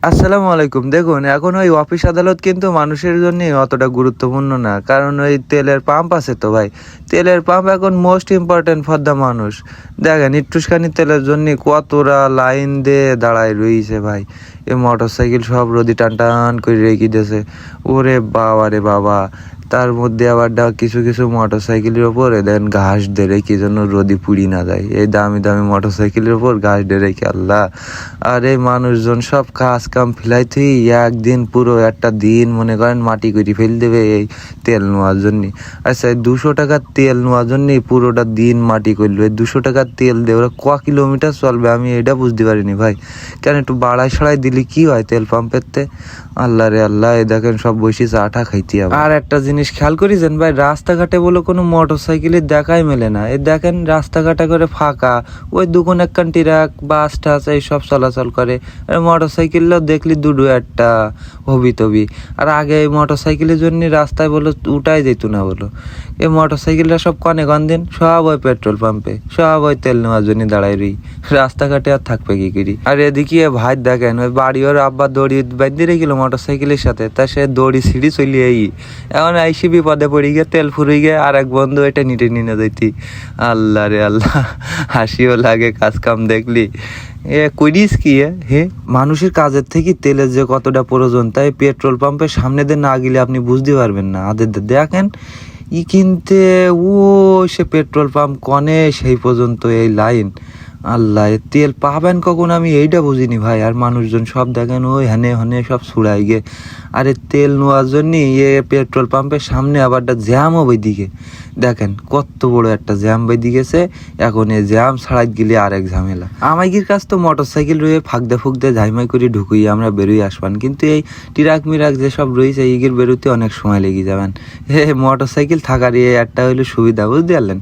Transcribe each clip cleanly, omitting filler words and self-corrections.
আসসালামু আলাইকুম। দেখুন, এখন ওই অফিস আদালত কিন্তু মানুষের জন্য অতটা গুরুত্বপূর্ণ না, কারণ ওই তেলের পাম্প আছে তো ভাই। তেলের পাম্প এখন মোস্ট ইম্পর্টেন্ট ফর দ্য মানুষ। দেখেন একটুখানি তেলের জন্য কতটা লাইন দিয়ে দাঁড়ায় রয়েছে ভাই। এই মোটর সাইকেল সব রোদি টান টান করে রেখে দিয়েছে। ওরে বাবা রে বাবা, তার মধ্যে আবার কিছু কিছু মোটর সাইকেলের ওপর দেন ঘাস ধরে কি জন্য রোদি পুড়ি না যায়, এই দামি দামি মোটর সাইকেলের ওপর ঘাস ধরে কি আল্লাহ। আর এই মানুষজন সব কাজ কাম ফেলাই তুই একদিন পুরো একটা দিন মনে করেন মাটি করে ফেল দেবে এই তেল নেওয়ার জন্য। আচ্ছা, 200 টাকার তেল নেওয়ার জন্যই পুরোটা দিন মাটি করলো। এই 200 টাকার তেল দিয়ে ওরা কিলোমিটার চলবে আমি এটা বুঝতে পারিনি ভাই। কেন একটু বাড়াই সাড়াই দিলে কি হয় তেল পাম্পেরতে? আল্লাহ রে আল্লাহ, এই দেখেন সব বসে চাটা খাইতে হবে। আর একটা জিনিস খেয়াল করেছেন ভাই, রাস্তাঘাটে বলে কোনো মোটর সাইকেলের দেখাই মেলে না। এই দেখেন রাস্তাঘাটে করে ফাঁকা, ওই দুগুন একখান ট্রাক বাস টাস এইসব চলাচল করে। আর মোটর সাইকেলও দেখলি দুটো একটা হবি তবি। আর আগে এই মোটর সাইকেলের জন্য রাস্তায় বলো উঠাই যেত না বলো। এই মোটর সাইকেলটা সব কনে দিন সব ওই পেট্রোল পাম্পে, সব ওই তেল নেওয়ার জন্য দাঁড়াই রই। রাস্তাঘাটে আর থাকবে কি করি? আর এদিকে ভাই দেখেন ওই বাড়ি ওর আব্বা দড়ি বেঁধে রেখেছিল মোটর সাইকেলের সাথে, তা সে দড়ি সিঁড়ি চলিয়ে এখন আইসি বিপদে পড়ি গিয়ে তেল ফুরিয়ে গিয়ে আর এক বন্ধু এটা নিতে নিয়ে যাইতি। আল্লাহ রে আল্লাহ, হাসিও লাগে কাজ কাম দেখলি। করিস কি হে? মানুষের কাজের থেকে তেলের যে কতটা প্রয়োজন তাই পেট্রোল পাম্পের সামনে দিয়ে না গেলে আপনি বুঝতে পারবেন না। দেখেন কিনতে ও সে পেট্রোল পাম্প কনে সেই পর্যন্ত এই লাইন। আল্লাহ, তেল পাবেন কখন আমি এইটা বুঝিনি ভাই। আর মানুষজন সব দেখেন ওই হানে হানে সব ছুড়াই গে। আরে তেল নেওয়ার জন্য পেট্রোল পাম্পের সামনে আবার একটা জ্যামও দিকে দেখেন কত বড় একটা জ্যাম বেঁধে গেছে। এখন এই জ্যাম ছাড়াই গেলে আরেক ঝামেলা। আমাদের কাছ তো মোটর সাইকেল রয়ে ফাঁকদে ফুকদে ঝাইমাই করে ঢুকুই আমরা বেরোই আসবান, কিন্তু এই ট্রাক মিরাক যেসব রয়েছে এইগের বেরোতে অনেক সময় লেগে যাবেন। মোটর সাইকেল থাকার একটা হইলো সুবিধা, বুঝতে পারলেন?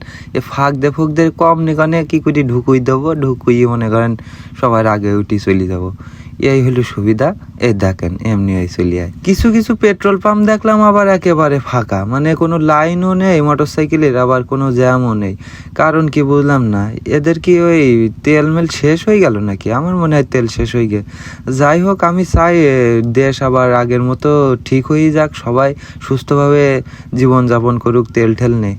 ফাঁকদে ফুকদে কম নিকনে কি করে ঢুকুই দেবো, ঢুকুই মনে করেন সবার আগে উঠি চলে যাবো। এই হলো সুবিধা। এই দেখেন এমনি এই চলে যায়। কিছু কিছু পেট্রোল পাম্প দেখলাম আবার একেবারে ফাঁকা, মানে কোনো লাইনও নেই মোটর সাইকেলের, আবার কোনো জ্যামও নেই। কারণ কি বুঝলাম না, এদের কি ওই তেল মেল শেষ হয়ে গেল নাকি? আমার মনে হয় তেল শেষ হয়ে গে। যাই হোক, আমি চাই দেশ আবার আগের মতো ঠিক হয়ে যাক, সবাই সুস্থভাবে জীবনযাপন করুক, তেল ঠেল নেই।